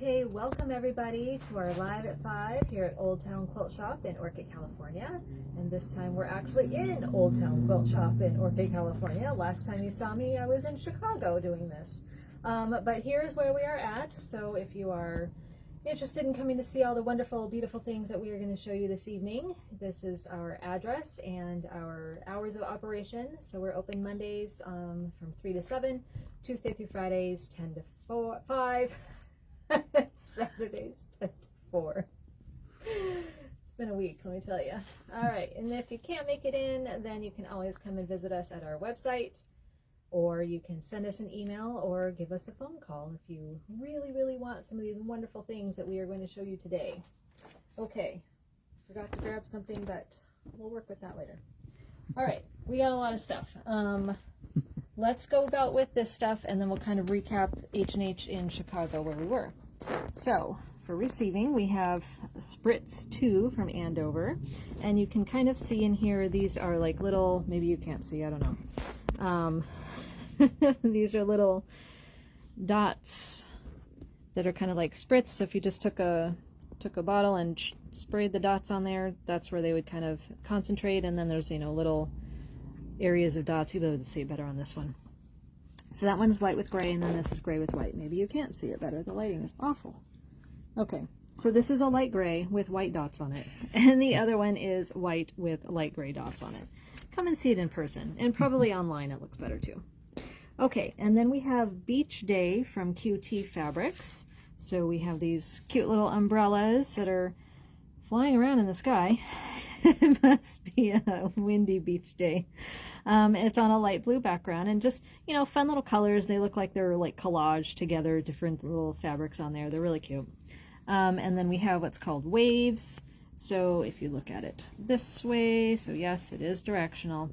Okay, welcome everybody to our Live at 5 here at Old Town Quilt Shop in Orchid, California. And this time we're actually in Old Town Quilt Shop in Orchid, California. Last time you saw me, I was in Chicago doing this. But here's where we are at. So if you are interested in coming to see all the wonderful, beautiful things that we are going to show you this evening, this is our address and our hours of operation. So we're open Mondays from 3 to 7, Tuesday through Fridays 10 to 5. Saturdays 10 to 4. It's been a week, let me tell you. All right, and if you can't make it in, then you can always come and visit us at our website, or you can send us an email or give us a phone call if you really, really want some of these wonderful things that we are going to show you today. Okay, forgot to grab something, but we'll work with that later. All right, we got a lot of stuff. Let's go about with this stuff, and then we'll kind of recap H&H in Chicago where we were. So for receiving, we have Spritz 2 from Andover, and you can kind of see in here, these are like little, maybe you can't see, I don't know. These are little dots that are kind of like spritz. So if you just took a bottle and sprayed the dots on there, that's where they would kind of concentrate. And then there's, you know, little areas of dots. You'll be able to see it better on this one. So that one's white with gray, and then this is gray with white. Maybe you can't see it better. The lighting is awful. Okay, so this is a light gray with white dots on it, and the other one is white with light gray dots on it. Come and see it in person, and probably online it looks better too. Okay, and then we have Beach Day from QT Fabrics. So we have these cute little umbrellas that are flying around in the sky. It must be a windy beach day. It's on a light blue background, and just, you know, fun little colors. They look like they're like collaged together, different little fabrics on there. They're really cute. And then we have what's called waves. So if you look at it this way, so yes, it is directional.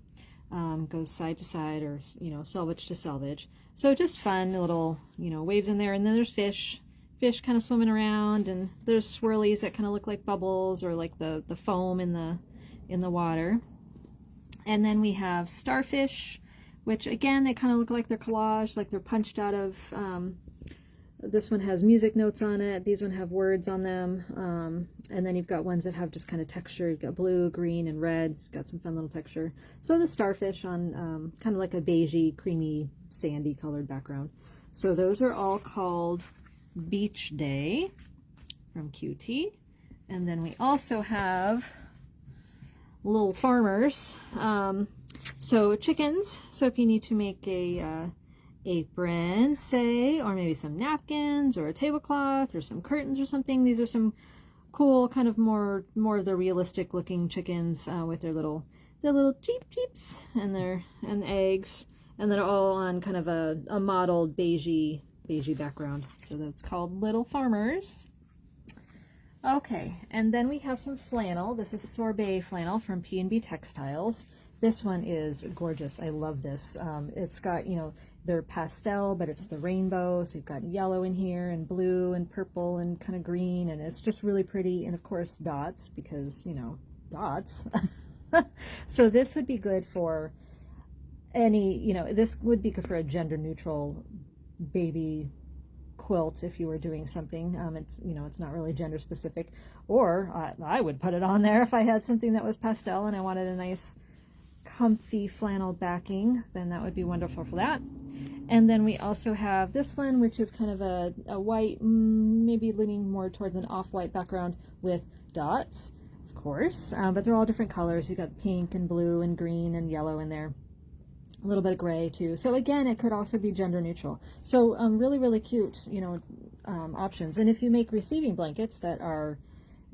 Goes side to side, or, you know, selvage to selvage. So just fun little, you know, waves in there. And then there's fish kind of swimming around, and there's swirlies that kind of look like bubbles, or like the foam in the water. And then we have starfish, which again, they kind of look like they're collaged, like they're punched out of, this one has music notes on it, these one have words on them, and then you've got ones that have just kind of texture. You've got blue, green, and red. It's got some fun little texture. So the starfish on kind of like a beigey, creamy, sandy colored background. So those are all called Beach Day from QT. And then we also have Little Farmers. So chickens. So if you need to make a apron, say, or maybe some napkins or a tablecloth or some curtains or something, these are some cool, kind of more of the realistic looking chickens with their little jeeps and the eggs, and they're all on kind of a mottled beigey background. So that's called Little Farmers. Okay, and then we have some flannel. This is sorbet flannel from P&B Textiles. This one is gorgeous. I love this. It's got, you know, they're pastel, but it's the rainbow. So you've got yellow in here, and blue, and purple, and kind of green, and it's just really pretty. And of course, dots, because, you know, dots. So this would be good for any, you know, this would be good for a gender neutral baby quilt if you were doing something. It's, you know, it's not really gender specific. Or I would put it on there if I had something that was pastel and I wanted a nice comfy flannel backing, then that would be wonderful for that. And then we also have this one, which is kind of a white, maybe leaning more towards an off-white background with dots, of course, but they're all different colors. You've got pink and blue and green and yellow in there. A little bit of gray too. So again, it could also be gender neutral. So really, really cute, you know, options. And if you make receiving blankets that are,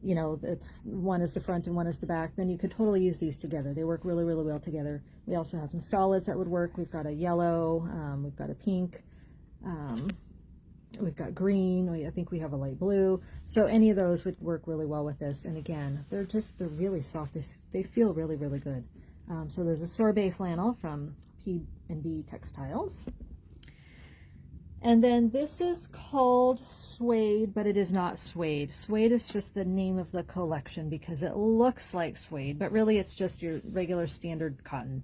you know, it's one is the front and one is the back, then you could totally use these together. They work really, really well together. We also have some solids that would work. We've got a yellow, we've got a pink, we've got green, I think we have a light blue. So any of those would work really well with this. And again, they're really soft. They feel really, really good. So there's a sorbet flannel from P&B Textiles. And then this is called suede, but it is not suede. Suede is just the name of the collection because it looks like suede, but really it's just your regular standard cotton.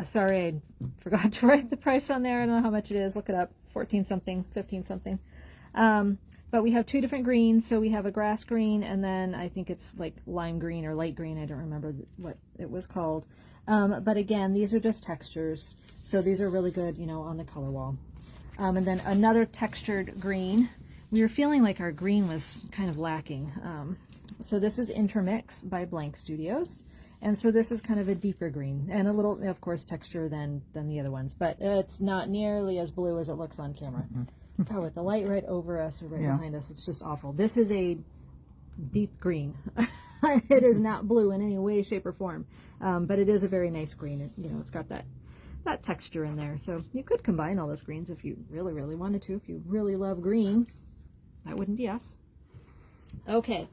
Sorry, I forgot to write the price on there. I don't know how much it is. Look it up. 14 something, 15 something. But we have two different greens. So we have a grass green, and then I think it's like lime green or light green. I don't remember what it was called. But again, these are just textures. So these are really good, you know, on the color wall. And then another textured green. We were feeling like our green was kind of lacking. So this is Intermix by Blank Studios. And so this is kind of a deeper green and a little, of course, texture than the other ones, but it's not nearly as blue as it looks on camera. God, with the light right over us or right behind us, it's just awful. This is a deep green. It is not blue in any way, shape, or form, but it is a very nice green. You know, it's got that texture in there. So you could combine all those greens if you really, really wanted to. If you really love green, that wouldn't be us. Okay.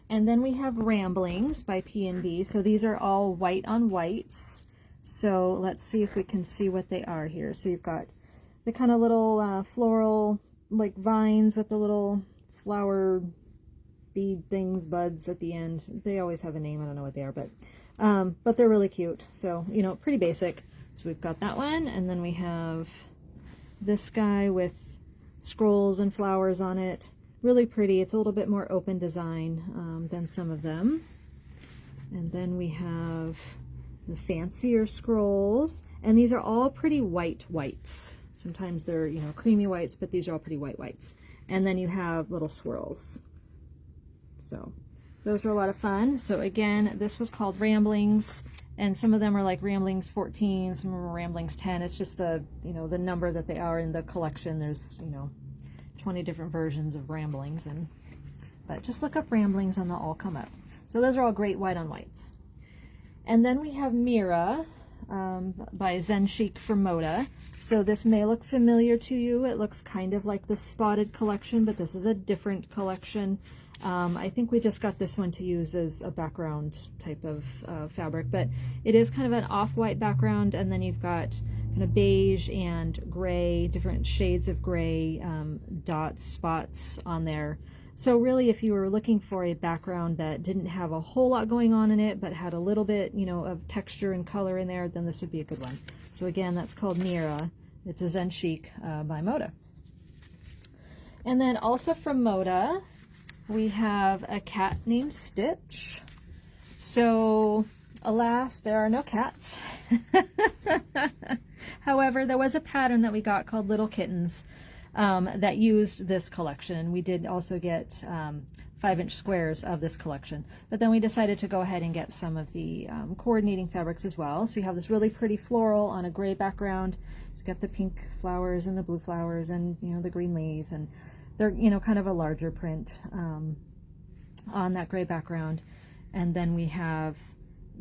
And then we have Ramblings by P&B. So these are all white on whites. So let's see if we can see what they are here. So you've got the kind of little floral, like vines with the little flower bead things, buds at the end. They always have a name. I don't know what they are, but they're really cute. So, you know, pretty basic. So we've got that one. And then we have this guy with scrolls and flowers on it. Really pretty. It's a little bit more open design than some of them. And then we have the fancier scrolls, and these are all pretty whites. Sometimes they're, you know, creamy whites, but these are all pretty whites. And then you have little swirls. So those are a lot of fun. So again, this was called Ramblings, and some of them are like Ramblings 14, some of them are Ramblings 10. It's just the, you know, the number that they are in the collection. There's, you know, 20 different versions of Ramblings, but just look up Ramblings and they'll all come up. So those are all great white on whites. And then we have Mira by Zen Chic from Moda. So this may look familiar to you. It looks kind of like the Spotted collection, but this is a different collection. I think we just got this one to use as a background type of fabric, but it is kind of an off-white background, and then you've got kind of beige and gray, different shades of gray, dots, spots on there. So really, if you were looking for a background that didn't have a whole lot going on in it, but had a little bit, you know, of texture and color in there, then this would be a good one. So again, that's called Mira. It's a Zen Chic by Moda. And then also from Moda, we have a cat named Stitch. So, alas, there are no cats. However, there was a pattern that we got called Little Kittens that used this collection. We did also get 5-inch squares of this collection, but then we decided to go ahead and get some of the coordinating fabrics as well. So you have this really pretty floral on a gray background. It's got the pink flowers and the blue flowers and, you know, the green leaves, and they're, you know, kind of a larger print on that gray background. And then we have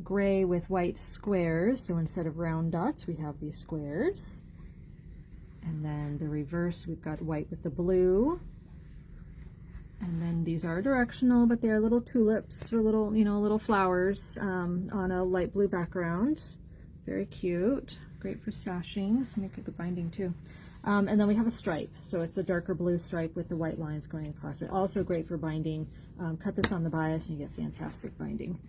gray with white squares. So instead of round dots, we have these squares. And then the reverse, we've got white with the blue. And then these are directional, but they're little tulips or little, you know, little flowers on a light blue background. Very cute. Great for sashings. Make a good binding too. And then we have a stripe. So it's a darker blue stripe with the white lines going across it. Also great for binding. Cut this on the bias and you get fantastic binding.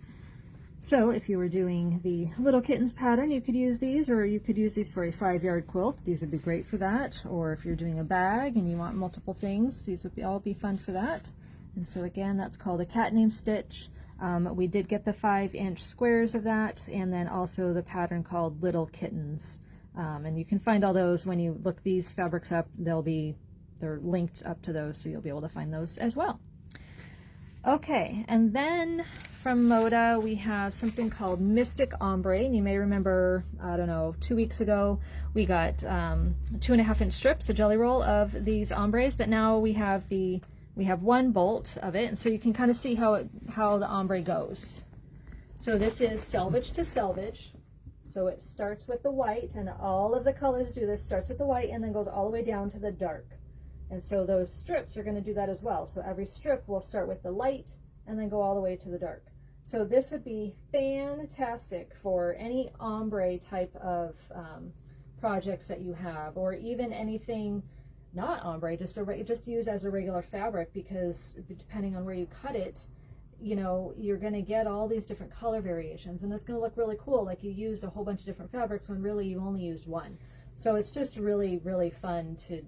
So if you were doing the Little Kittens pattern, you could use these, or you could use these for a 5-yard quilt. These would be great for that. Or if you're doing a bag and you want multiple things, these would all be fun for that. And so again, that's called A Cat Named Stitch. We did get the 5-inch squares of that, and then also the pattern called Little Kittens. And you can find all those when you look these fabrics up. They're linked up to those, so you'll be able to find those as well. Okay, and then from Moda, we have something called Mystic Ombre, and you may remember, I don't know, 2 weeks ago, we got 2.5-inch strips, a jelly roll of these ombres, but now we have one bolt of it, and so you can kind of see how the ombre goes. So this is selvage to selvage. So it starts with the white, and all of the colors do this, starts with the white and then goes all the way down to the dark. And so those strips are going to do that as well. So every strip will start with the light and then go all the way to the dark. So this would be fantastic for any ombre type of projects that you have, or even anything not ombre, just use as a regular fabric, because depending on where you cut it, you know, you're going to get all these different color variations, and it's going to look really cool, like you used a whole bunch of different fabrics when really you only used one. So it's just really, really fun to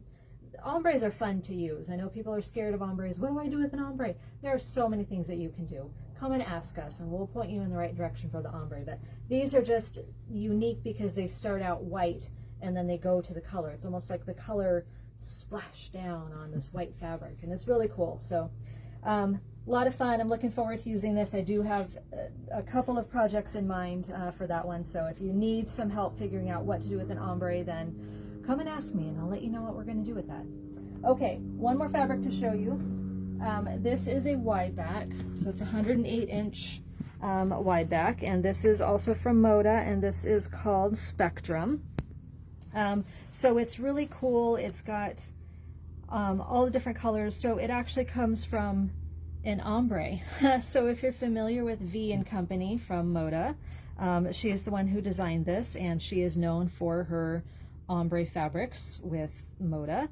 ombres are fun to use. I know people are scared of ombres. What do I do with an ombre? There are so many things that you can do. Come and ask us and we'll point you in the right direction for the ombre. But these are just unique because they start out white and then they go to the color. It's almost like the color splashed down on this white fabric, and it's really cool. So a lot of fun. I'm looking forward to using this. I do have a couple of projects in mind for that one. So if you need some help figuring out what to do with an ombre, then come and ask me and I'll let you know what we're going to do with that. Okay, one more fabric to show you. This is a wide back, so it's 108-inch wide back, and this is also from Moda, and this is called Spectrum. So it's really cool. It's got all the different colors. So it actually comes from an ombre. So if you're familiar with V & Company from Moda, she is the one who designed this, and she is known for her ombre fabrics with Moda.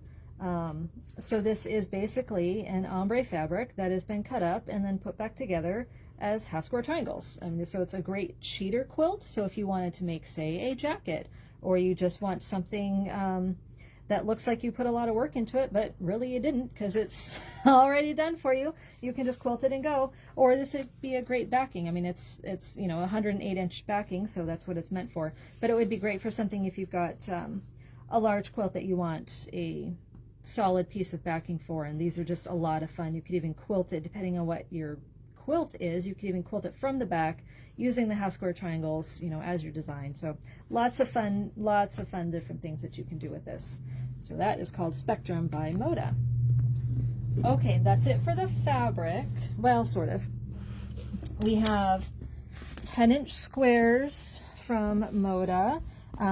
So this is basically an ombre fabric that has been cut up and then put back together as half square triangles. So it's a great cheater quilt. So if you wanted to make, say, a jacket, or you just want something that looks like you put a lot of work into it, but really you didn't because it's already done for you, you can just quilt it and go. Or this would be a great backing. I mean, it's 108-inch backing, so that's what it's meant for. But it would be great for something if you've got a large quilt that you want a solid piece of backing for, and these are just a lot of fun. You could even quilt it, depending on what your quilt is, you could even quilt it from the back using the half square triangles, as your design. So lots of fun different things that you can do with this. So that is called Spectrum by Moda. Okay, that's it for the fabric. Well, sort of. We have 10-inch squares from Moda.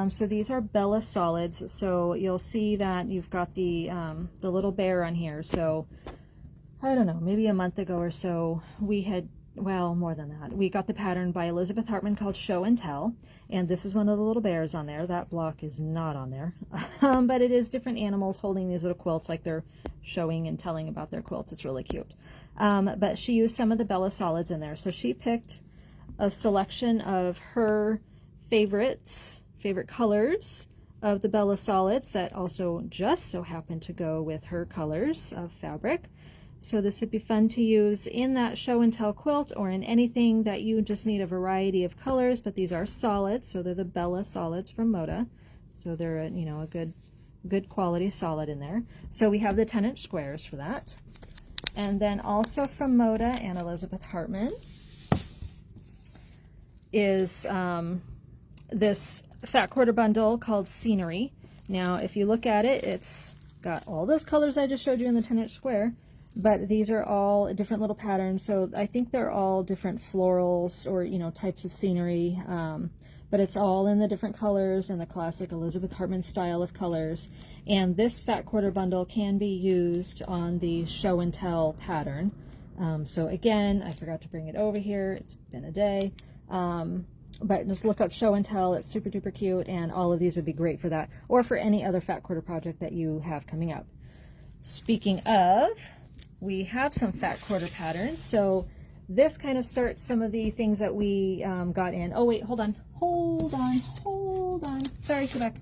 So these are Bella Solids. So you'll see that you've got the little bear on here. So I don't know, maybe a month ago or so, we had, well, more than that. We got the pattern by Elizabeth Hartman called Show and Tell, and this is one of the little bears on there. That block is not on there, but it is different animals holding these little quilts like they're showing and telling about their quilts. It's really cute. But she used some of the Bella Solids in there. So she picked a selection of her favorite colors of the Bella Solids that also just so happen to go with her colors of fabric. So this would be fun to use in that show and tell quilt or in anything that you just need a variety of colors, but these are solids, so they're the Bella Solids from Moda. So they're a good quality solid in there. So we have the 10-inch squares for that. And then also from Moda and Elizabeth Hartman is this fat quarter bundle called Scenery. Now if you look at it, it's got all those colors I just showed you in the 10-inch square, but these are all different little patterns. So I think they're all different florals or types of scenery, but it's all in the different colors and the classic Elizabeth Hartman style of colors. And this fat quarter bundle can be used on the show and tell pattern. So again, I forgot to bring it over here, it's been a day, but just look up show and tell. It's super duper cute, and all of these would be great for that or for any other fat quarter project that you have coming up. Speaking of, we have some fat quarter patterns. So this kind of starts some of the things that we got in. Oh wait, hold on. Sorry, go back.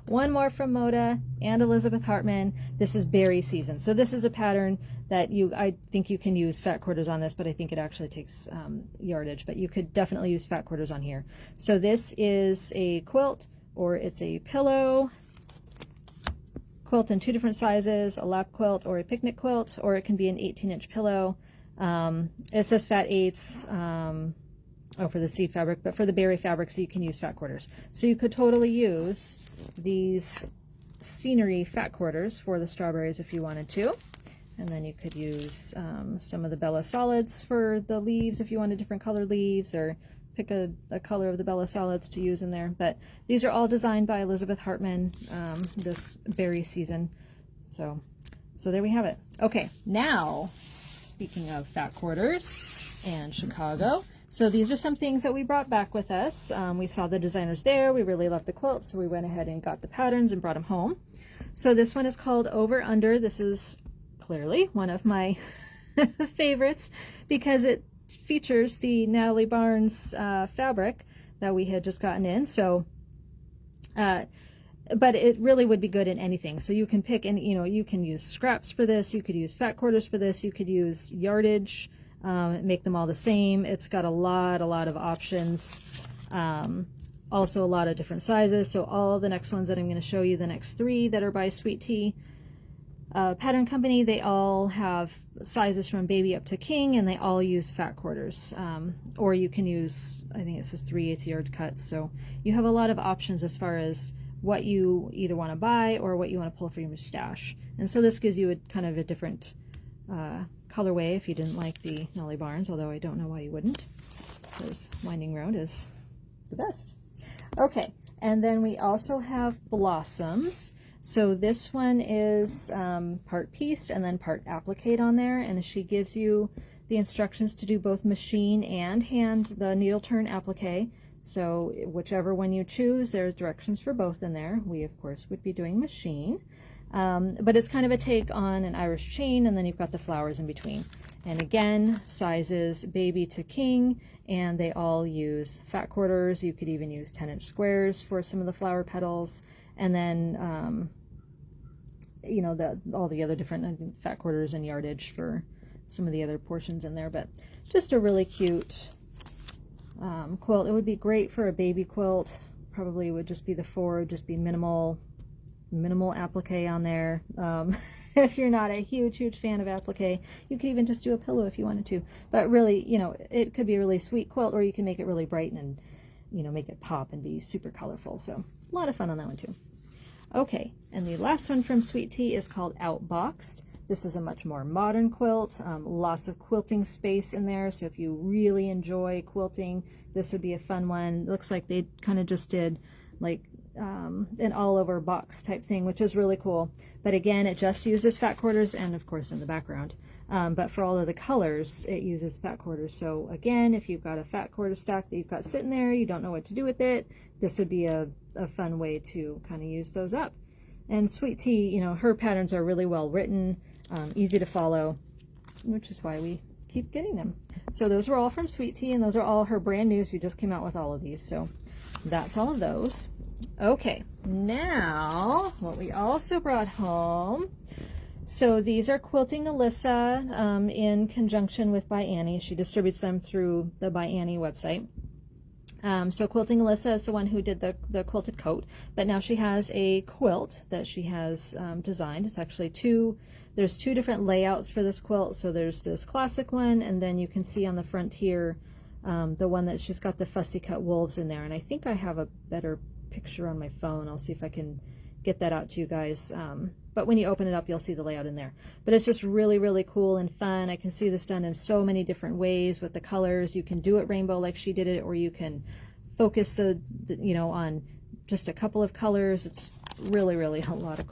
One more from Moda and Elizabeth Hartman. This is berry season. So this is a pattern that I think you can use fat quarters on this, but I think it actually takes yardage, but you could definitely use fat quarters on here. So this is a quilt, or it's a pillow quilt in 2 different sizes, a lap quilt or a picnic quilt, or it can be an 18-inch pillow. It says fat 8s for the seed fabric, but for the berry fabric, so you can use fat quarters. So you could totally use these scenery fat quarters for the strawberries if you wanted to. And then you could use some of the Bella Solids for the leaves if you wanted different colored leaves, or pick a color of the Bella Solids to use in there. But these are all designed by Elizabeth Hartman this berry season. So there we have it. Okay, now speaking of fat quarters and Chicago, so these are some things that we brought back with us. We saw the designers there. We really loved the quilt, so we went ahead and got the patterns and brought them home. So this one is called Over Under. This is clearly one of my favorites because it features the Natalie Barnes fabric that we had just gotten in. So but it really would be good in anything. So you can pick, and you can use scraps for this, you could use fat quarters for this, you could use yardage, make them all the same. It's got a lot of options. Also a lot of different sizes. So all the next ones that I'm going to show you, the next 3 that are by Sweet Tea Pattern Company, they all have sizes from baby up to king, and they all use fat quarters. Or you can use, I think it says 3/8 yard cuts. So you have a lot of options as far as what you either want to buy or what you want to pull for your stash. And so this gives you a kind of a different colorway if you didn't like the Nolly Barnes, although I don't know why you wouldn't, because Winding Road is the best. Okay, and then we also have Blossoms. So this one is part pieced and then part applique on there, and she gives you the instructions to do both machine and hand the needle turn applique. So whichever one you choose, there's directions for both in there. We of course would be doing machine, but it's kind of a take on an Irish chain, and then you've got the flowers in between. And again, sizes baby to king, and they all use fat quarters. You could even use 10-inch squares for some of the flower petals, and then all the other different fat quarters and yardage for some of the other portions in there. But just a really cute quilt. It would be great for a baby quilt. Probably would just be the 4, just be minimal applique on there. If you're not a huge fan of applique, you could even just do a pillow if you wanted to. But really, it could be a really sweet quilt, or you can make it really bright and make it pop and be super colorful. So a lot of fun on that one too. Okay, and the last one from Sweet Tea is called Outboxed. This is a much more modern quilt, lots of quilting space in there, so if you really enjoy quilting, this would be a fun one. It looks like they kind of just did like an all-over box type thing, which is really cool. But again, it just uses fat quarters, and of course in the background. But for all of the colors, it uses fat quarters. So again, if you've got a fat quarter stack that you've got sitting there, you don't know what to do with it, this would be a fun way to kind of use those up. And Sweet Tea, her patterns are really well written, easy to follow, which is why we keep getting them. So those were all from Sweet Tea, and those are all her brand new. She just came out with all of these. So that's all of those. Okay, now what we also brought home. So these are Quilting Alyssa in conjunction with By Annie. She distributes them through the By Annie website. So Quilting Alyssa is the one who did the quilted coat, but now she has a quilt that she has designed. It's actually there's 2 different layouts for this quilt. So there's this classic one, and then you can see on the front here the one that she's got the fussy cut wolves in there. And I think I have a better picture on my phone. I'll see if I can get that out to you guys. But when you open it up, you'll see the layout in there. But it's just really cool and fun. I can see this done in so many different ways with the colors. You can do it rainbow like she did it, or you can focus the on just a couple of colors. It's really a lot of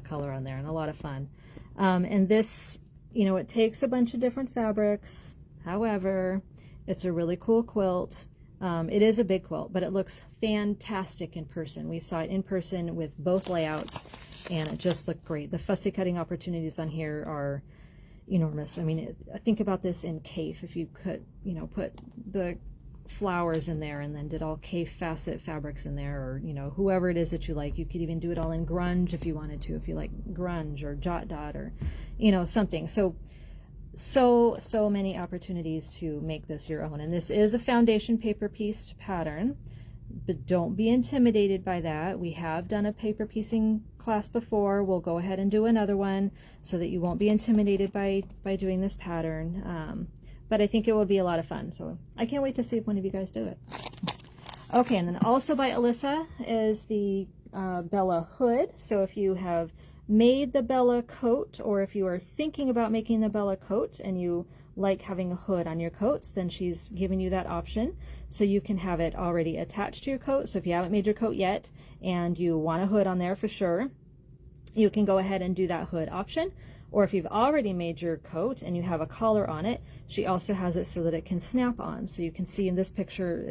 color on there, and a lot of fun. And this, it takes a bunch of different fabrics. However, it's a really cool quilt. It is a big quilt, but it looks fantastic in person. We saw it in person with both layouts, and it just looked great. The fussy cutting opportunities on here are enormous. I mean, think about this in Kaffe. If you could, put the flowers in there and then did all Kaffe facet fabrics in there, or whoever it is that you like. You could even do it all in grunge if you wanted to, if you like grunge or jot dot or something. So many opportunities to make this your own. And this is a foundation paper pieced pattern, but don't be intimidated by that. We have done a paper piecing class before. We'll go ahead and do another one so that you won't be intimidated by doing this pattern. But I think it will be a lot of fun. So I can't wait to see if one of you guys do it. Okay, and then also by Alyssa is the Bella hood. So if you have made the Bella coat, or if you are thinking about making the Bella coat and you like having a hood on your coats, then she's given you that option. So you can have it already attached to your coat. So if you haven't made your coat yet and you want a hood on there for sure, you can go ahead and do that hood option. Or if you've already made your coat and you have a collar on it, she also has it so that it can snap on. So you can see in this picture,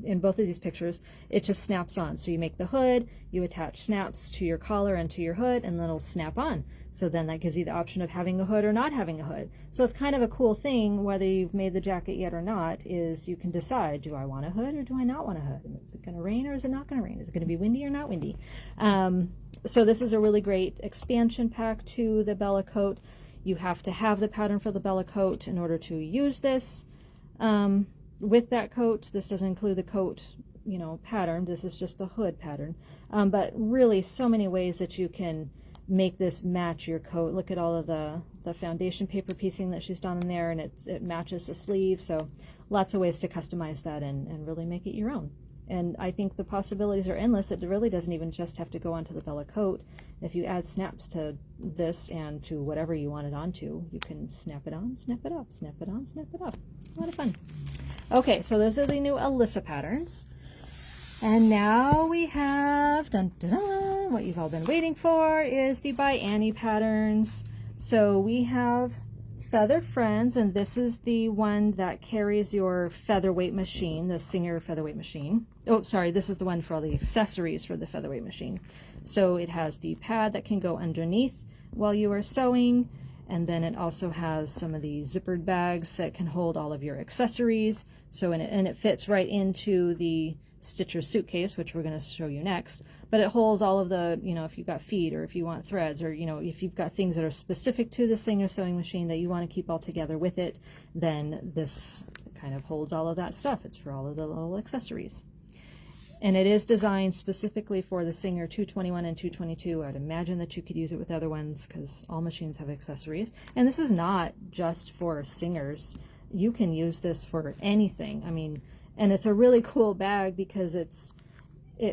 in both of these pictures, it just snaps on. So you make the hood, you attach snaps to your collar and to your hood, and then it'll snap on. So then that gives you the option of having a hood or not having a hood. So it's kind of a cool thing, whether you've made the jacket yet or not, is you can decide, do I want a hood or do I not want a hood? Is it going to rain or is it not going to rain? Is it going to be windy or not windy? So this is a really great expansion pack to the Bella coat. You have to have the pattern for the Bella coat in order to use this with that coat. This doesn't include the coat, you know, pattern. This is just the hood pattern. But really so many ways that you can make this match your coat. Look at all of the foundation paper piecing that she's done in there, and it matches the sleeve. So lots of ways to customize that and really make it your own. And I think the possibilities are endless. It really doesn't even just have to go onto the Bella coat. If you add snaps to this and to whatever you want it onto, you can snap it on, snap it up, snap it on, snap it up. A lot of fun. Okay, so those are the new Alyssa patterns. And now we have, dun, dun, dun, what you've all been waiting for is the By Annie patterns. So we have Feather Friends, and this is the one that carries your featherweight machine, the Singer featherweight machine. Oh, sorry, this is the one for all the accessories for the featherweight machine. So it has the pad that can go underneath while you are sewing, and then it also has some of these zippered bags that can hold all of your accessories. So it fits right into the Stitcher suitcase, which we're going to show you next, but it holds all of the, you know, if you've got feet or if you want threads, or, you know, if you've got things that are specific to the Singer sewing machine that you want to keep all together with it, then this kind of holds all of that stuff. It's for all of the little accessories. And it is designed specifically for the Singer 221 and 222. I'd imagine that you could use it with other ones because all machines have accessories. And this is not just for Singers. You can use this for anything. I mean, and it's a really cool bag because it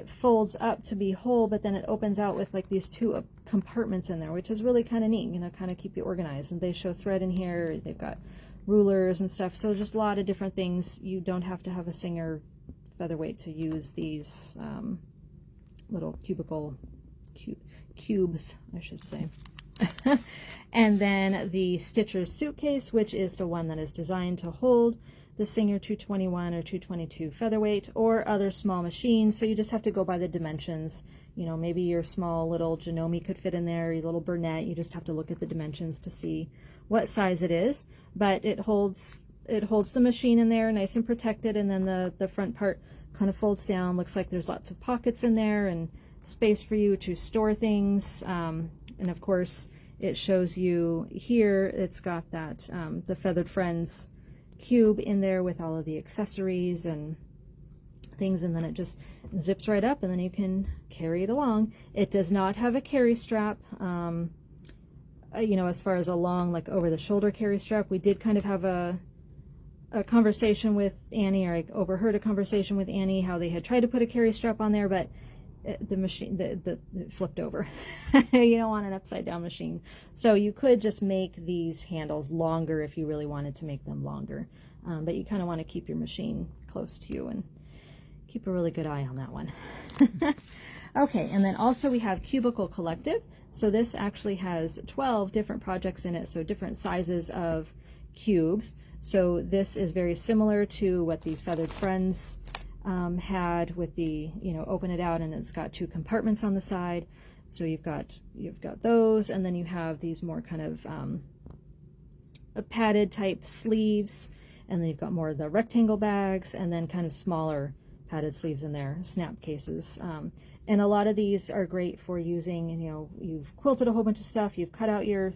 folds up to be whole, but then it opens out with like these two compartments in there, which is really kind of neat, you know, kind of keep you organized. And they show thread in here. They've got rulers and stuff. So just a lot of different things. You don't have to have a Singer featherweight to use these little cubes, I should say. And then the Stitcher suitcase, which is the one that is designed to hold the Singer 221 or 222 featherweight or other small machines. So you just have to go by the dimensions. You know, maybe your small little Janome could fit in there, your little Burnett. You just have to look at the dimensions to see what size it is. But it holds the machine in there nice and protected, and then the front part kind of folds down. Looks like there's lots of pockets in there and space for you to store things. And of course, it shows you here, it's got that the Feathered Friends cube in there with all of the accessories and things, and then it just zips right up and then you can carry it along. It does not have a carry strap. You know, as far as a long, like over the shoulder carry strap, we did kind of have a conversation with Annie, or I overheard a conversation with Annie how they had tried to put a carry strap on there, but the machine it flipped over. You don't want an upside down machine. So you could just make these handles longer if you really wanted to make them longer, but you kind of want to keep your machine close to you and keep a really good eye on that one. Okay, and then also we have Cubicle Collective. So this actually has 12 different projects in it, so different sizes of cubes. So this is very similar to what the Feathered Friends had with the, you know, open it out and it's got two compartments on the side. So you've got those, and then you have these more kind of padded type sleeves, and then you've got more of the rectangle bags, and then kind of smaller padded sleeves in there, snap cases. And a lot of these are great for using, you know, you've quilted a whole bunch of stuff, you've cut out your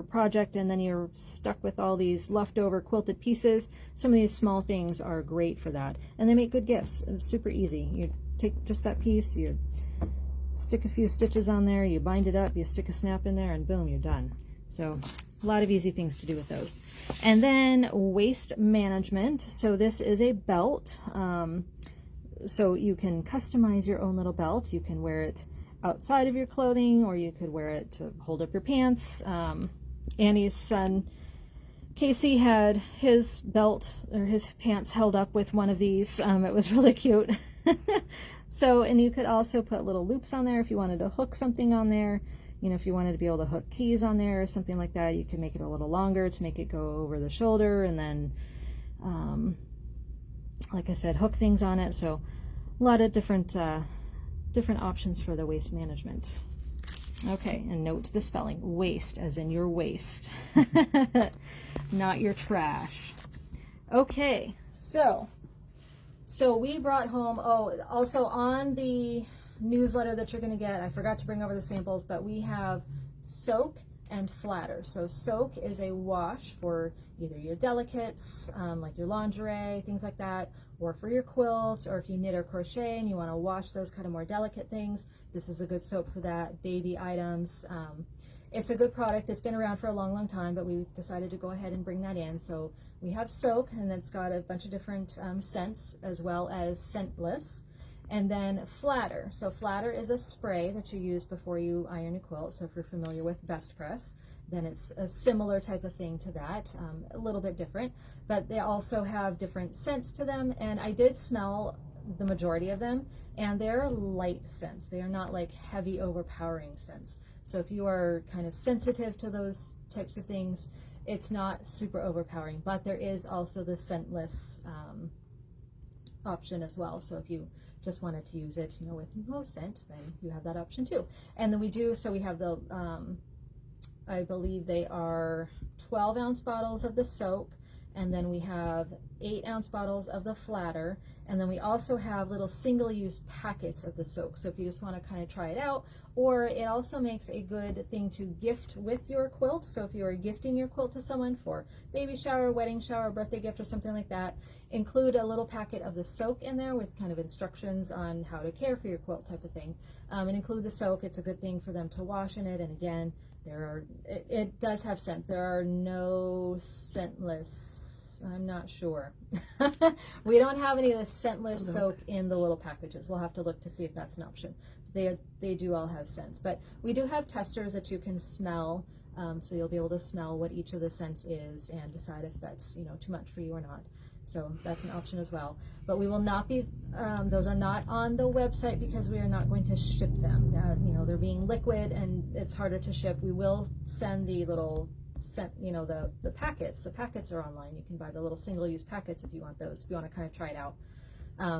project, and then you're stuck with all these leftover quilted pieces. Some of these small things are great for that, and they make good gifts. It's super easy. You take just that piece, you stick a few stitches on there, you bind it up, you stick a snap in there, and boom, you're done. So a lot of easy things to do with those. And then waist management. So this is a belt. So you can customize your own little belt. You can wear it outside of your clothing, or you could wear it to hold up your pants. Annie's son Casey had his belt or his pants held up with one of these. It was really cute. So, and you could also put little loops on there if you wanted to hook something on there. You know, if you wanted to be able to hook keys on there or something like that, you can make it a little longer to make it go over the shoulder, and then, like I said, hook things on it. So a lot of different options for the waste management. Okay, and note the spelling, waste as in your waste, not your trash. Okay, so we brought home, oh, also on the newsletter that you're going to get, I forgot to bring over the samples, but we have soak and flatter. So soak is a wash for either your delicates, like your lingerie, things like that, or for your quilts, or if you knit or crochet and you want to wash those kind of more delicate things, this is a good soap for that. Baby items. It's a good product. It's been around for a long, long time, but we decided to go ahead and bring that in. So we have soak, and it's got a bunch of different scents as well as scentless. And then flatter. So flatter is a spray that you use before you iron a quilt. So if you're familiar with Best Press, then it's a similar type of thing to that, a little bit different, but they also have different scents to them. And I did smell the majority of them, and they're light scents. They are not like heavy, overpowering scents. So if you are kind of sensitive to those types of things, it's not super overpowering, but there is also the scentless option as well. So if you just wanted to use it, you know, with no scent, then you have that option too. And then we have the, I believe they are 12-ounce bottles of the soak, and then we have 8-ounce bottles of the flatter, and then we also have little single-use packets of the soak. So if you just want to kind of try it out, or it also makes a good thing to gift with your quilt. So if you are gifting your quilt to someone for baby shower, wedding shower, birthday gift, or something like that, include a little packet of the soak in there with kind of instructions on how to care for your quilt type of thing, and include the soak. It's a good thing for them to wash in it, and again, it does have scent. There are no scentless, I'm not sure. We don't have any of the scentless soak in the little packages. We'll have to look to see if that's an option. They do all have scents, but we do have testers that you can smell, so you'll be able to smell what each of the scents is and decide if that's, you know, too much for you or not. So that's an option as well. But we will not be, those are not on the website because we are not going to ship them. You know, they're being liquid and it's harder to ship. We will send the little, you know, the packets. The packets are online. You can buy the little single-use packets if you want those, if you want to kind of try it out.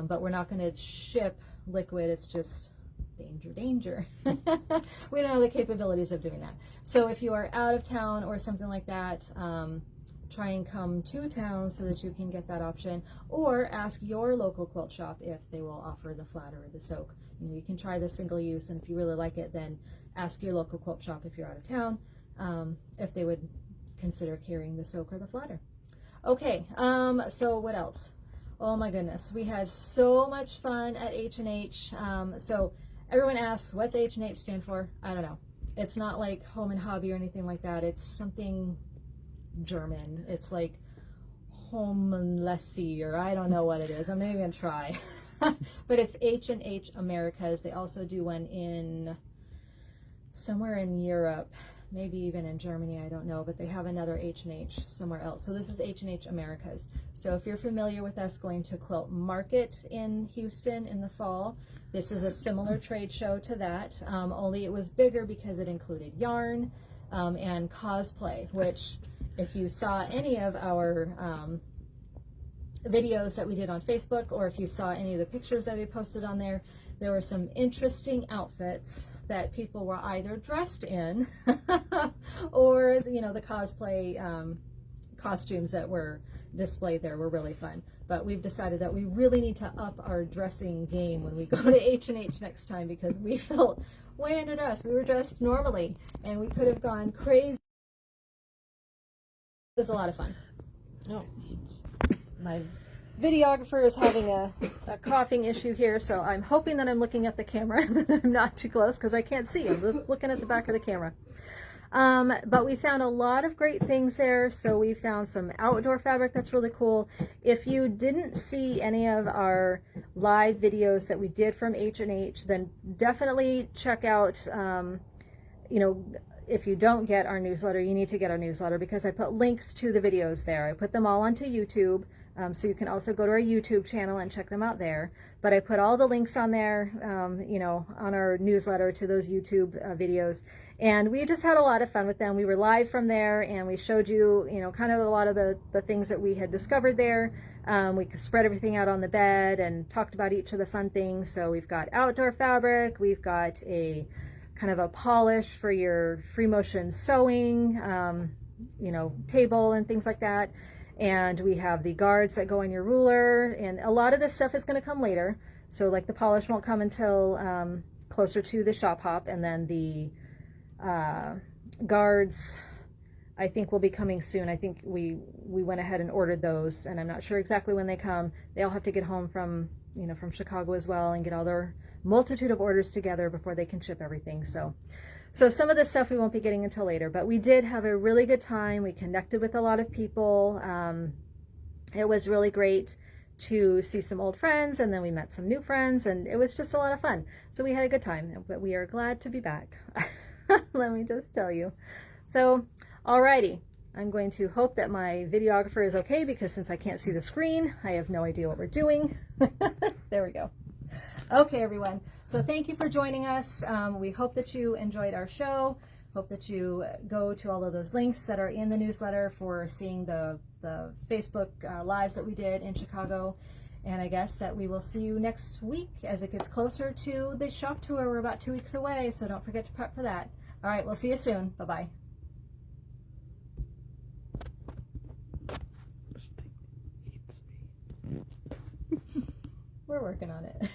But we're not going to ship liquid. It's just danger. We don't have the capabilities of doing that. So if you are out of town or something like that, try and come to town so that you can get that option, or ask your local quilt shop if they will offer the flatter or the soak. You know, you can try the single use, and if you really like it, then ask your local quilt shop if you're out of town if they would consider carrying the soak or the flatter. Okay, so what else? Oh my goodness, we had so much fun at H&H. So everyone asks, what's H&H stand for? I don't know. It's not like Home and Hobby or anything like that. It's something German. It's like Homenlessy, or I don't know what it is. I'm not even gonna try. But it's H&H Americas. They also do one in somewhere in Europe, maybe even in Germany, I don't know, but they have another H&H somewhere else. So this is H&H Americas. So if you're familiar with us going to Quilt Market in Houston in the fall, this is a similar trade show to that, only it was bigger because it included yarn and cosplay, which if you saw any of our videos that we did on Facebook, or if you saw any of the pictures that we posted on there, there were some interesting outfits that people were either dressed in or, you know, the cosplay costumes that were displayed there were really fun. But we've decided that we really need to up our dressing game when we go to H&H next time, because we felt way underdressed. We were dressed normally and we could have gone crazy. It was a lot of fun. Oh, my videographer is having a coughing issue here, so I'm hoping that I'm looking at the camera, that I'm not too close, because I can't see. I'm looking at the back of the camera. But we found a lot of great things there. So we found some outdoor fabric that's really cool. If you didn't see any of our live videos that we did from H&H, then definitely check out, you know, if you don't get our newsletter, you need to get our newsletter, because I put links to the videos there. I put them all onto YouTube. So you can also go to our YouTube channel and check them out there. But I put all the links on there, on our newsletter to those YouTube videos. And we just had a lot of fun with them. We were live from there, and we showed you, kind of a lot of the things that we had discovered there. We spread everything out on the bed and talked about each of the fun things. So we've got outdoor fabric, we've got a kind of a polish for your free motion sewing, table and things like that. And we have the guards that go on your ruler, and a lot of this stuff is going to come later. So like the polish won't come until closer to the shop hop, and then the guards I think will be coming soon. I think we went ahead and ordered those, and I'm not sure exactly when they come. They all have to get home from Chicago as well and get all their multitude of orders together before they can ship everything. So some of this stuff we won't be getting until later, but we did have a really good time. We connected with a lot of people. It was really great to see some old friends, and then we met some new friends, and it was just a lot of fun. So we had a good time, but we are glad to be back. Let me just tell you. So, alrighty. I'm going to hope that my videographer is okay, because since I can't see the screen, I have no idea what we're doing. There we go. Okay, everyone. So thank you for joining us. We hope that you enjoyed our show. Hope that you go to all of those links that are in the newsletter for seeing the Facebook lives that we did in Chicago. And I guess that we will see you next week as it gets closer to the shop tour. We're about 2 weeks away, so don't forget to prep for that. All right, we'll see you soon. Bye-bye. We're working on it.